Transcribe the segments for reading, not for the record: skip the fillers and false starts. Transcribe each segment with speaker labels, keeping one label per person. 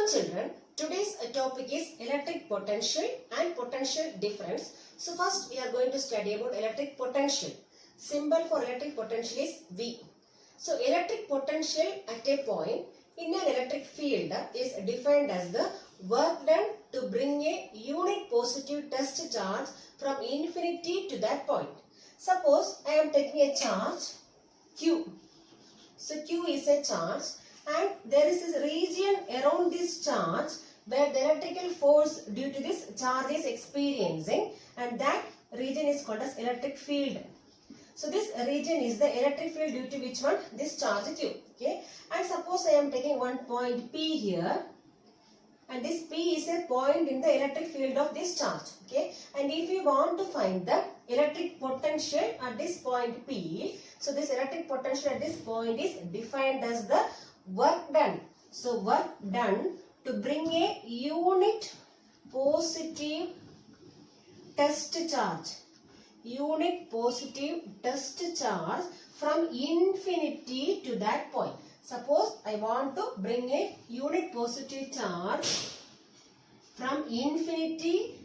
Speaker 1: Welcome children. Today's topic is electric potential and potential difference. So first we are going to study about electric potential. Symbol for electric potential is V. So electric potential at a point in an electric field is defined as the work done to bring a unit positive test charge from infinity to that point. Suppose I am taking a charge Q. So Q is a charge and there is this region around this charge where the electrical force due to this charge is experiencing, and that region is called as electric field. So this region is the electric field due to which one? This charge Q. Okay. And suppose I am taking one point P here, and this P is a point in the electric field of this charge. Okay. And if you want to find the electric potential at this point P, so this electric potential at this point is defined as the work done. So work done to bring a unit positive test charge. Unit positive test charge from infinity to that point. Suppose I want to bring a unit positive charge from infinity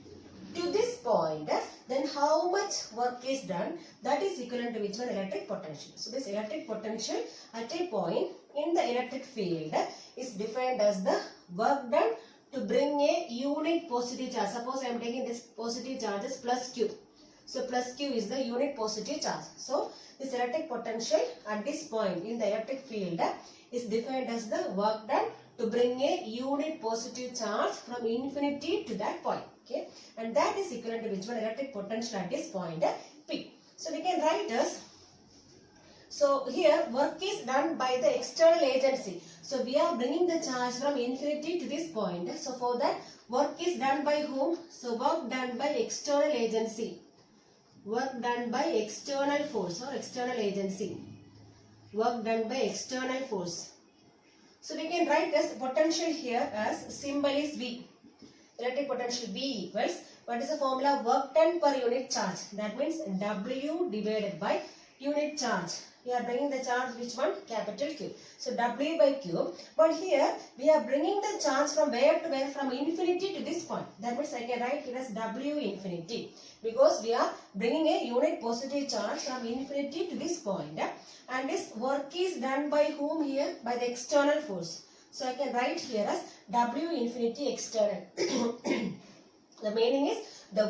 Speaker 1: to this point, then how much work is done? That is equivalent to which one? Electric potential. So this electric potential at a point in the electric field is defined as the work done to bring a unit positive charge. Suppose I am taking this positive charge as plus Q. So plus Q is the unit positive charge. So this electric potential at this point in the electric field is defined as the work done to bring a unit positive charge from infinity to that point. Okay, and that is equivalent to which one? Electric potential at this point P. So we can write as, so here work is done by the external agency. So we are bringing the charge from infinity to this point. So for that, work is done by whom? So work done by external agency. Work done by external force or external agency. Work done by external force. So we can write as potential here as symbol is V. Electric potential V equals, what is the formula? Work done per unit charge. That means W divided by unit charge. We are bringing the charge which one? Capital Q. So W by Q. But here we are bringing the charge from where to where? From infinity to this point. That means I can write it as W infinity. Because we are bringing a unit positive charge from infinity to this point. And this work is done by whom here? By the external force. So I can write here as W infinity external. The meaning is the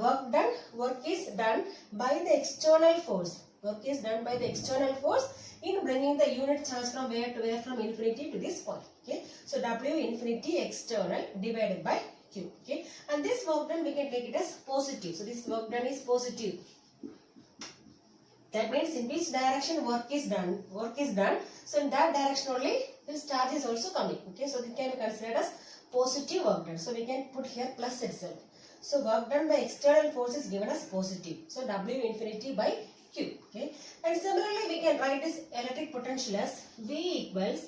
Speaker 1: work is done by the external force. Work is done by the external force in bringing the unit charge from where to where? From infinity to this point. Okay. So W infinity external divided by Q. Okay. And this work done we can take it as positive. So this work done is positive. That means in which direction work is done? Work is done. So in that direction only this charge is also coming. Okay. So it can be considered as positive work done. So we can put here plus itself. So work done by external force is given as positive. So W infinity by Q. Okay. And similarly we can write this electric potential as V equals,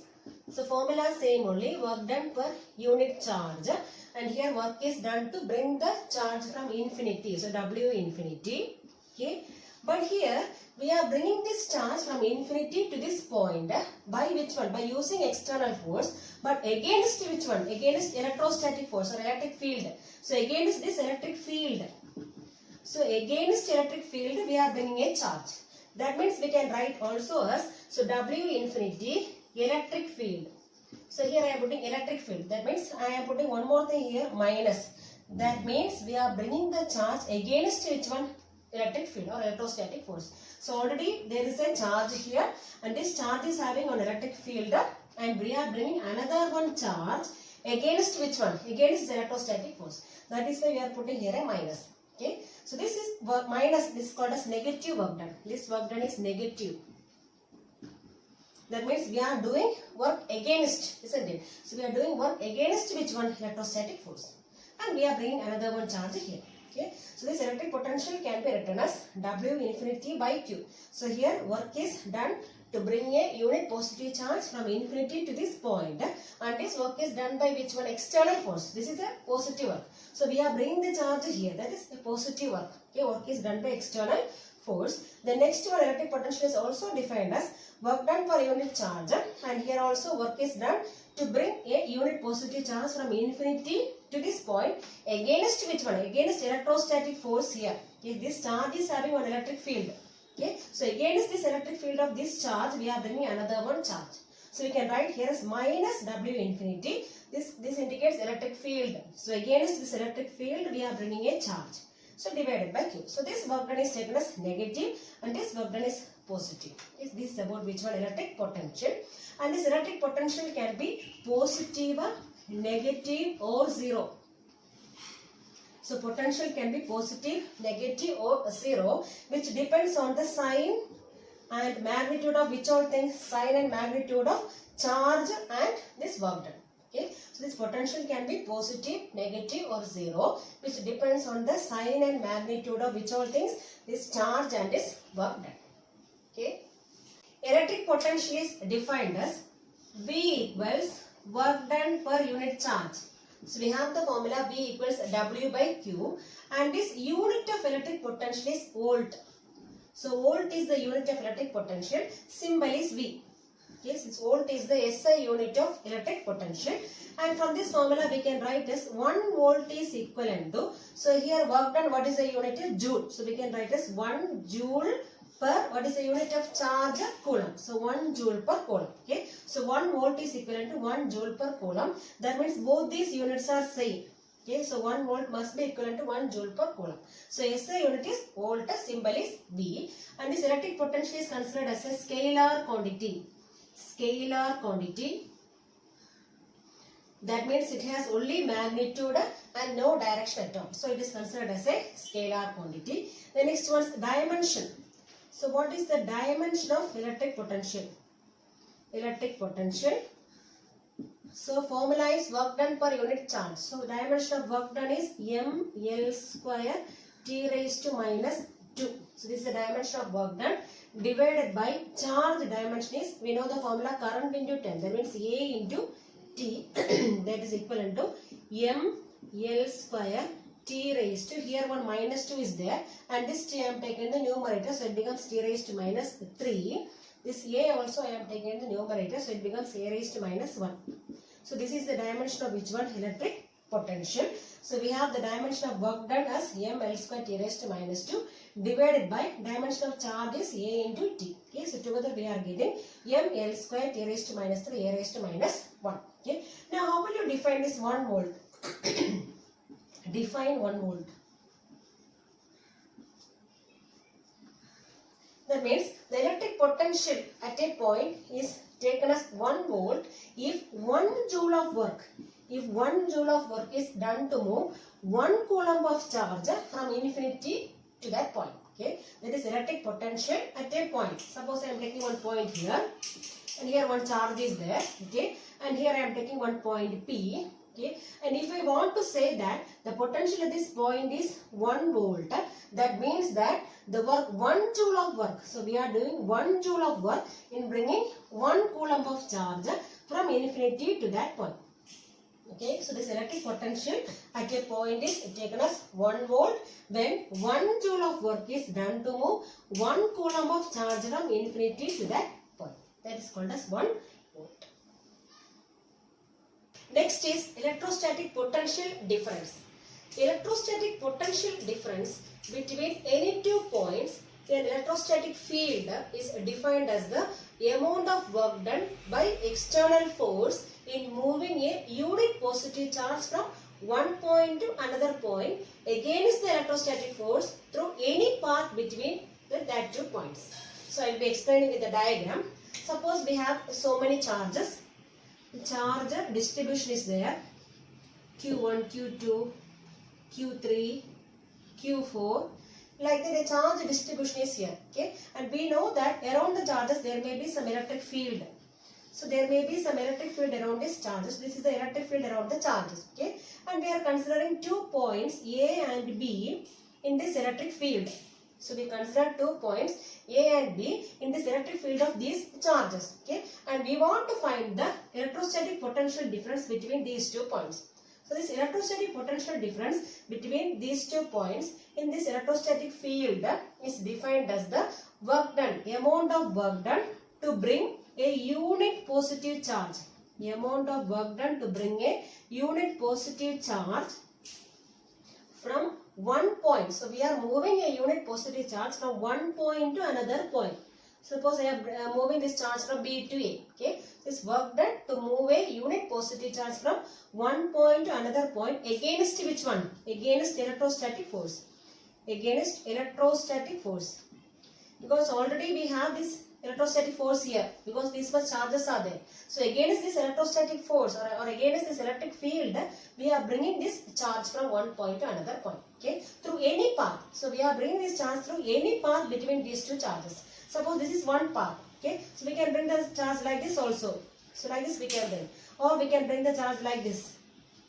Speaker 1: so formula same only, work done per unit charge, and here work is done to bring the charge from infinity. So W infinity. Okay. But here we are bringing this charge from infinity to this point by which one? By using external force, but against which one? Against electrostatic force or electric field. So against this electric field. So against electric field we are bringing a charge. That means we can write also as, so W infinity electric field. So here I am putting electric field. That means I am putting one more thing here, minus. That means we are bringing the charge against which one? Electric field or electrostatic force. So already there is a charge here and this charge is having an electric field and we are bringing another one charge against which one? Against the electrostatic force. That is why we are putting here a minus. Okay. So this is work minus, this is called as negative work done. This work done is negative. That means we are doing work against, isn't it? So we are doing work against which one? Electrostatic force. And we are bringing another one charge here. Okay. So this electric potential can be written as W infinity by Q. So here work is done to bring a unit positive charge from infinity to this point, and this work is done by which one? External force. This is a positive work. So we are bringing the charge here, that is the positive work. Okay, work is done by external force. The next one, electric potential, is also defined as work done per unit charge, and here also work is done to bring a unit positive charge from infinity to this point against which one? Against electrostatic force here. Okay, this charge is having one electric field. Okay, so against this electric field of this charge, we are bringing another one charge. So we can write here as minus W infinity. This indicates electric field. So against this electric field, we are bringing a charge. So divided by Q. So this work done is taken as negative and this work done is positive. This is about which one? Electric potential. And this electric potential can be positive, negative or zero. So potential can be positive, negative or zero, which depends on the sign and magnitude of which all things? Sign and magnitude of charge and this work done. Okay, so this potential can be positive, negative or zero, which depends on the sign and magnitude of which all things? This charge and this work done. Okay, electric potential is defined as V equals work done per unit charge. So we have the formula V equals W by Q, and this unit of electric potential is volt. So volt is the unit of electric potential, symbol is V. Yes, this volt is the SI unit of electric potential, and from this formula we can write as 1 volt is equivalent to, so here work done, what is the unit? Joule. So we can write as 1 joule per, what is the unit of charge? Coulomb. So 1 joule per coulomb. Okay, so 1 volt is equivalent to 1 joule per coulomb. That means both these units are same. Okay, so 1 volt must be equivalent to 1 joule per coulomb. So SI unit is volt, symbol is V, and this electric potential is considered as a scalar quantity. Scalar quantity. That means it has only magnitude and no direction at all. So it is considered as a scalar quantity. The next one is dimension. So what is the dimension of electric potential? Electric potential. So formula is work done per unit charge. So dimension of work done is mL square T raised to minus 2. So this is the dimension of work done divided by charge dimension is, we know the formula current into 10. That means A into T that is equivalent to mL square T raised to, here one minus 2 is there, and this T I am taking in the numerator, so it becomes T raised to minus 3. This A also I am taking in the numerator, so it becomes A raised to minus 1. So this is the dimension of which one? Electric potential. So we have the dimension of work done as mL square T raised to minus 2 divided by dimension of charge is A into T. Okay, so together we are getting mL square T raised to minus 3 A raised to minus 1. Okay, now how will you define this 1 volt? Define 1 volt. That means the electric potential at a point is taken as 1 volt if 1 joule of work, if 1 joule of work is done to move 1 coulomb of charge from infinity to that point. Okay, that is electric potential at a point. Suppose I am taking one point here, and here one charge is there. Okay, and here I am taking one point P. Okay, and if I want to say that the potential at this point is 1 volt, that means that the work 1 joule of work. So we are doing 1 joule of work in bringing 1 coulomb of charge from infinity to that point. Okay, so this electric potential at a point is taken as 1 volt when 1 joule of work is done to move 1 coulomb of charge from infinity to that point. That is called as 1 volt. Next is electrostatic potential difference. Electrostatic potential difference between any 2 points in electrostatic field is defined as the amount of work done by external force in moving a unit positive charge from one point to another point against the electrostatic force through any path between that 2 points. So I will be explaining with the diagram. Suppose we have so many charges. Charge distribution is there. Q1, Q2, Q3, Q4. Like that, the charge distribution is here. Okay, and we know that around the charges there may be some electric field. So there may be some electric field around these charges. This is the electric field around the charges. Okay, and we are considering 2 points A and B in this electric field. So we consider 2 points A and B in this electric field of these charges. Okay, and we want to find the electrostatic potential difference between these 2 points. So this electrostatic potential difference between these 2 points in this electrostatic field is defined as the work done, amount of work done to bring a unit positive charge. Amount of work done to bring a unit positive charge from one point. So we are moving a unit positive charge from one point to another point. Suppose I am moving this charge from B to A. Okay, this work done to move a unit positive charge from one point to another point against which one? Against electrostatic force. Against electrostatic force. Because already we have this electrostatic force here, because these much charges are there. So against this electrostatic force or against this electric field, we are bringing this charge from one point to another point. Okay, through any path. So we are bringing this charge through any path between these two charges. Suppose this is one path. Okay, so we can bring the charge like this also. So like this we can bring, or we can bring the charge like this.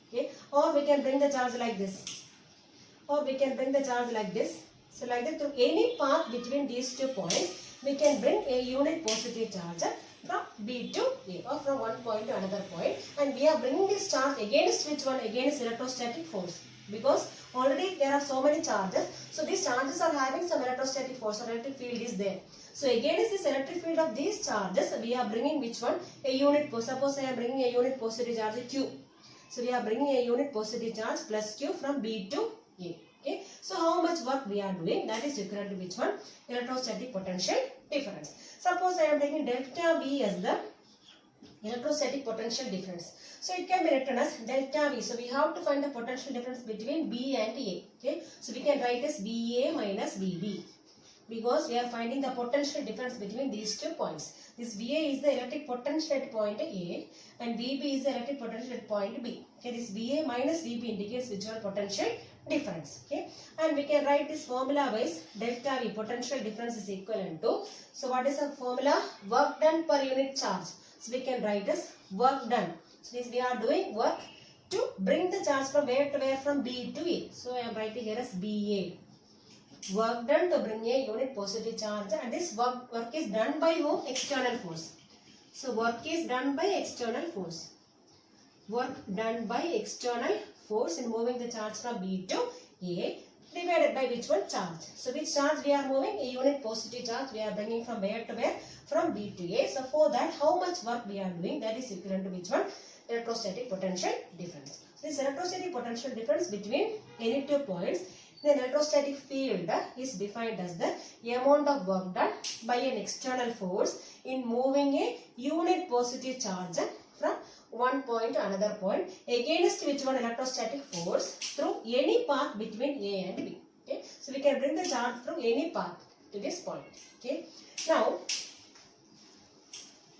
Speaker 1: Okay, or we can bring the charge like this, or we can bring the charge like this. So like that, through any path between these 2 points, we can bring a unit positive charge from B to A, or from one point to another point. And we are bringing this charge against which one? Against electrostatic force. Because already there are so many charges. So these charges are having some electrostatic force or electric field is there. So against this electric field of these charges, we are bringing which one? A unit. Suppose I am bringing a unit positive charge Q. So we are bringing a unit positive charge plus Q from B to A. Okay. So how much work we are doing? That is equivalent to which one? Electrostatic potential difference. Suppose I am taking delta V as the electrostatic potential difference. So it can be written as delta V. So we have to find the potential difference between B and A. Okay. So we can write as VA minus VB. Because we are finding the potential difference between these 2 points. This VA is the electric potential at point A and VB is the electric potential at point B. Okay, this VA minus VB indicates which one potential difference. Okay, and we can write this formula wise delta V, potential difference, is equivalent to, so what is the formula? Work done per unit charge. So we can write as work done. So this we are doing work to bring the charge from where to where? From B to A. So I am writing here as BA. Work done to bring a unit positive charge, and this work is done by whom? External force. So work is done by external force. Work done by external force in moving the charge from B to A, divided by which one? Charge. So which charge we are moving? A unit positive charge we are bringing from where to where? From B to A. So for that, how much work we are doing? That is equivalent to which one? Electrostatic potential difference. So this electrostatic potential difference between any 2 points, the electrostatic field is defined as the amount of work done by an external force in moving a unit positive charge from one point to another point against which one? Electrostatic force through any path between A and B. Okay, so we can bring the charge through any path to this point. Okay, now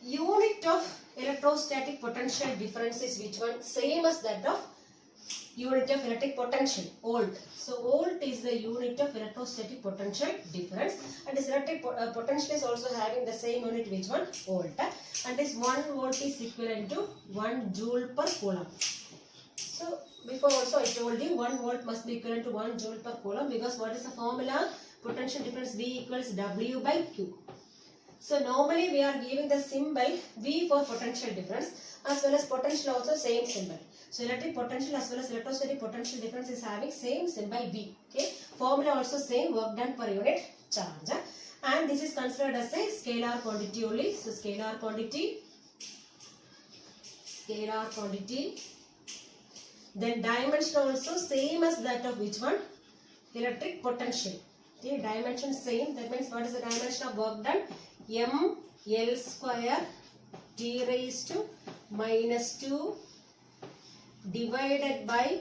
Speaker 1: unit of electrostatic potential difference is which one? Same as that of unit of electric potential, volt. So volt is the unit of electrostatic potential difference, and this electric potential is also having the same unit, which one? Volt. And this 1 volt is equivalent to 1 joule per coulomb. So before also I told you 1 volt must be equivalent to 1 joule per coulomb, because what is the formula? Potential difference V equals W by Q. So normally we are giving the symbol V for potential difference, as well as potential also same symbol. So electric potential as well as electrostatic potential difference is having same symbol V. Okay, formula also same, work done per unit charge. And this is considered as a scalar quantity only. So scalar quantity. Then dimension also same as that of which one? Electric potential. Okay, dimension same. That means what is the dimension of work done? M L square T raised to minus 2 divided by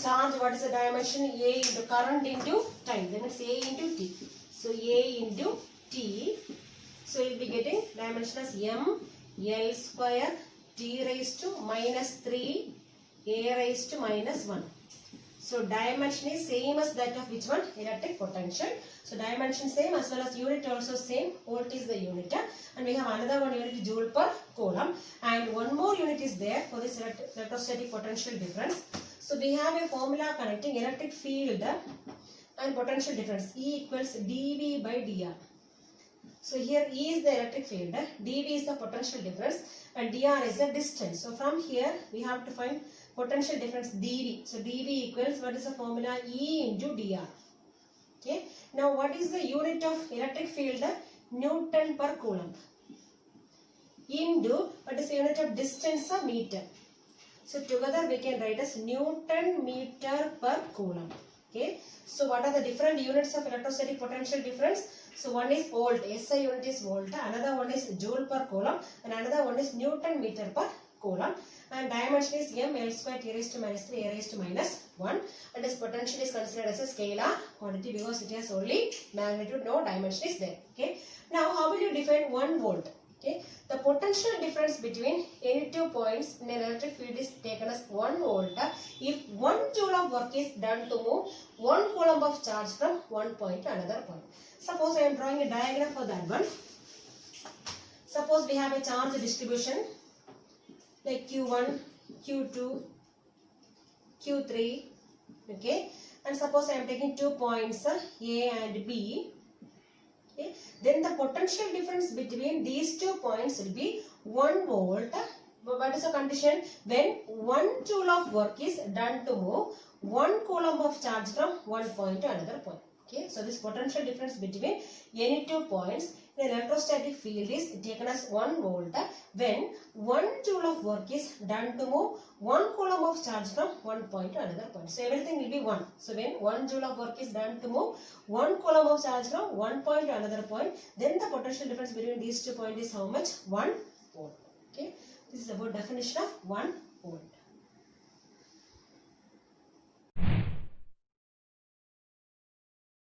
Speaker 1: charge. What is the dimension? A into current into time. That means A into T. So A into T. So you will be getting dimension as M L square T raised to minus 3 A raised to minus 1. So dimension is same as that of which one? Electric potential. So dimension same as well as unit also same. Volt is the unit. And we have another one unit, joule per coulomb. And one more unit is there for this electrostatic potential difference. So we have a formula connecting electric field and potential difference. E equals dV by dr. So here E is the electric field, dV is the potential difference, and dr is the distance. So from here we have to find potential difference dV. So dV equals, what is the formula? E into dr. Okay. Now what is the unit of electric field? Newton per coulomb. Into what is the unit of distance? Meter. So together we can write as Newton meter per coulomb. Okay. So what are the different units of electrostatic potential difference? So one is volt, SI unit is volt, another one is joule per coulomb, and another one is Newton meter per coulomb. And dimension is m L square T raised to minus 3 A raised to minus 1. And this potential is considered as a scalar quantity because it has only magnitude, no dimension is there. Okay. Now how will you define 1 volt? Okay. The potential difference between any 2 points in an electric field is taken as 1 volt if 1 joule of work is done to move 1 coulomb of charge from one point to another point. Suppose I am drawing a diagram for that one. Suppose we have a charge distribution like Q1, Q2, Q3, okay, and suppose I am taking 2 points A and B. Okay. Then the potential difference between these 2 points will be 1 volt. But what is the condition? When 1 joule of work is done to move 1 coulomb of charge from one point to another point. Okay. So this potential difference between any 2 points in an electrostatic field is taken as 1 volt when 1 joule of work is done to move 1 coulomb of charge from one point to another point. So everything will be 1. So when 1 joule of work is done to move 1 coulomb of charge from one point to another point, then the potential difference between these 2 points is how much? 1 volt. Okay. This is about definition of 1 volt.